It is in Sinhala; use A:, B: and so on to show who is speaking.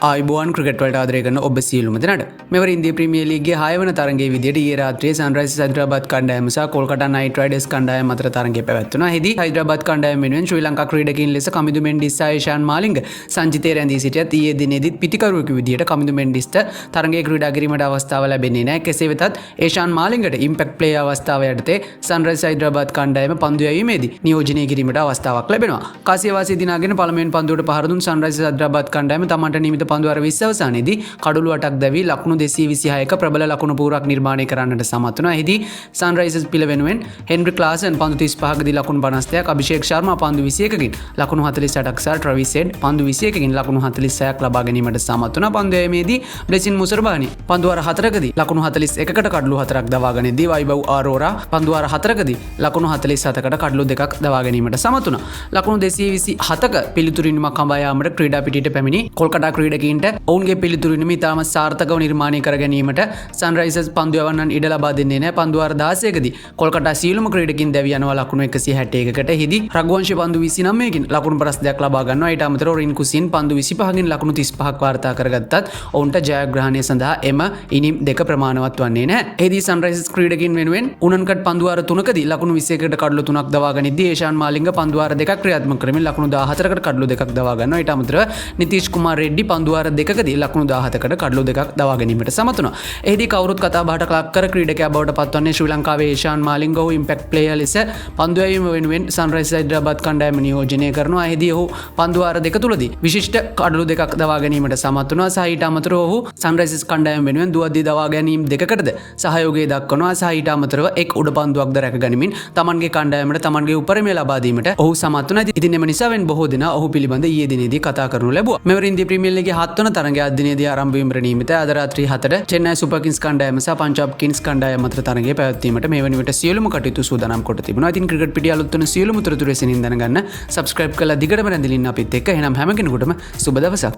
A: ආයිබෝන් ක්‍රිකට් වලට ආදරය කරන ඔබ සියලුම දෙනාට මෙවර ඉන්දියා ප්‍රීමියර් ලීග්ගේ 6 වන තරගයේ විදියට ඊයේ රාත්‍රියේ සන්රයිසර්ස් හයිදරාබාද් කණ්ඩායම සහ කොල්කතා නයිට් රයිඩර්ස් කණ්ඩායම අතර තරගය පැවැත්වුණා. එහිදී හයිදරාබාද් කණ්ඩායම වෙනුවෙන් ශ්‍රී ලංකා ක්‍රීඩකයින් ලෙස කමිදු මෙන්ඩිස් සහ ඒෂාන් මාලිංග සංජිතේ රැඳී සිටියත් ඊයේ දිනේදීත් පිටිකරුවෙකු විදියට කමිදු මෙන්ඩිස්ට තරගයේ ක්‍රීඩා කිරීමට අවස්ථාව ලැබෙන්නේ නැහැ. කෙසේ වෙතත් ඒෂාන් මාලිංගට ඉම්පැක්ට් ප්ලේයර් අවස්ථාව යටතේ සන්රයිසර්ස් හයිදරාබාද් කණ්ඩායම පන්දු යැවීමේදී නියෝජනය කිරීමට අවස්ථාවක් ලැබෙනවා. කාසියවාසී දිනාගෙන පළමුවෙන් පන්දුවට පහර දුන් සන්රයිසර්ස් හයිදරාබාද් කණ්ඩායම තමන්ට නියමිත පන්දු අර 20 අවසානයේදී කඩළු 8ක් දැවී ලකුණු 226ක ප්‍රබල ලකුණු පුරක් නිර්මාණය කරන්නට සමත් වුණා. එහිදී සන්රයිසර්ස් පිළ වෙනුවෙන් හෙන්රි ක්ලාසන් පන්දු 35කදී ලකුණු 52ක්, අභිෂේක් ශර්මා පන්දු 21කින් ලකුණු 48ක් සහ ට්‍රැවිස් හෙඩ් පන්දු 21කින් ලකුණු 46ක් ලබා ගැනීමට සමත් වුණා. පන්දු යැවීමේදී බ්ලෙසින් මුසර්බානි පන්දු අර 4කදී ලකුණු 41කට කඩළු 4ක් දවා ගනිද්දී වයිබව් ආරෝරා පන්දු අර 4කදී ලකුණු 47කට කඩළු 2ක් දවා ගැනීමට සමත් වුණා. ලකුණු 227ක පිළිතුරින්මක් හඹා යාමට ක්‍රීඩා පිටියට පැමිණි කොල්කතා ක්‍රීඩකයින්ට ඔවුන්ගේ පිළිතුරින්ම ඉතාම සාර්ථකව නිර්මාණය කර ගැනීමට සන්රයිසර්ස් පන්දු යවන්නන් ඉඩ ලබා දෙන්නේ නැහැ. පන්දු වාර 16කදී කොල්කතා සියලුම ක්‍රීඩකයින් දැවී යනවා ලකුණු 161කට. එහිදී රඝුවංශ පන්දු 29කින් ලකුණු 50ක් ලබා ගන්නවා. ඊට අමතරව රින් කුසින් පන්දු 25කින් ලකුණු 35ක් වාර්තා කරගත්තත් ඔවුන්ට ජයග්‍රහණය සඳහා එම ඉනිම් දෙක ප්‍රමාණවත් වන්නේ නැහැ. එහිදී සන්රයිසර්ස් ක්‍රීඩකයින් වෙනුවෙන් උනන්කට් පන්දු වාර 3කදී ලකුණු 21කට කඩළු 3ක් දවා ගනිද්දී ඒෂාන් මාලිංග පන්දු වාර 2ක් ක්‍රියාත්මක කරමින් ලකුණු 14කට කඩළු 2ක් දවා ගන්නවා. ඊට අමතරව නිතීෂ් කුමාර් රෙඩ්ඩි පන්දු වාර 2කදී ලකුණු 17කට කඩළු 2ක් දවා ගැනීමට සමත් වුණා. එහිදී කවුරුත් කතා බහට ලක් කර ක්‍රීඩකයා බවට පත්වන්නේ ශ්‍රී ලංකාවේ ඒෂාන් මාලිංග. ඔහු ඉම්පැක්ට් ප්ලේයර් ලෙස පන්දු යැවීම වෙනුවෙන් සන්රයිසර්ස් හයිදරාබාද් කණ්ඩායම නියෝජනය කරනවා. එහිදී ඔහු පන්දු වාර 2 තුලදී විශිෂ්ට කඩළු 2ක් දවා ගැනීමට සමත් වුණා. සහ ඊට අමතරව ඔහු සන්රයිසර්ස් කණ්ඩායම වෙනුවෙන් දුවද්දී දවා ගැනීම දෙකකටද සහයෝගය දක්වනවා. සහ ඊට අමතරව එක් උඩ පන්දුවක්ද රැක ගනිමින් තමන්ගේ කණ්ඩායමට තමන්ගේ උපරිමය ලබා දීමට ඔහු සමත් වුණා. ඉතින් එම නිසාවෙන් බොහෝ දෙනා ඔහු පිළිබඳ ඊයේ දිනේදී කතා කරනු ලැබුවා. මෙවර ඉන්දියා ප්‍රීමියර් ලීගයේ 7 වන තරගය අද දිනේදී ආරම්භ වීමට නියමිතයි. අද රාත්‍රී 7ට චෙන්නයි සුපර් කිංස් කණ්ඩායම සහ පංජාබ් කිංස් කණ්ඩායම අතර තරගය පැවැත්වීමට මේ වන විට සියලුම කටයුතු සූදානම් කොට තිබෙනවා. ඉතින් ක්‍රිකට් පිටිය අලුත් වන සියලුම තොරතුරු එසෙනින් දැනගන්න subscribe කරලා දිගටම රැඳිලින්න අපිත් එක්ක. එහෙනම් හැම කෙනෙකුටම සුබ දවසක්.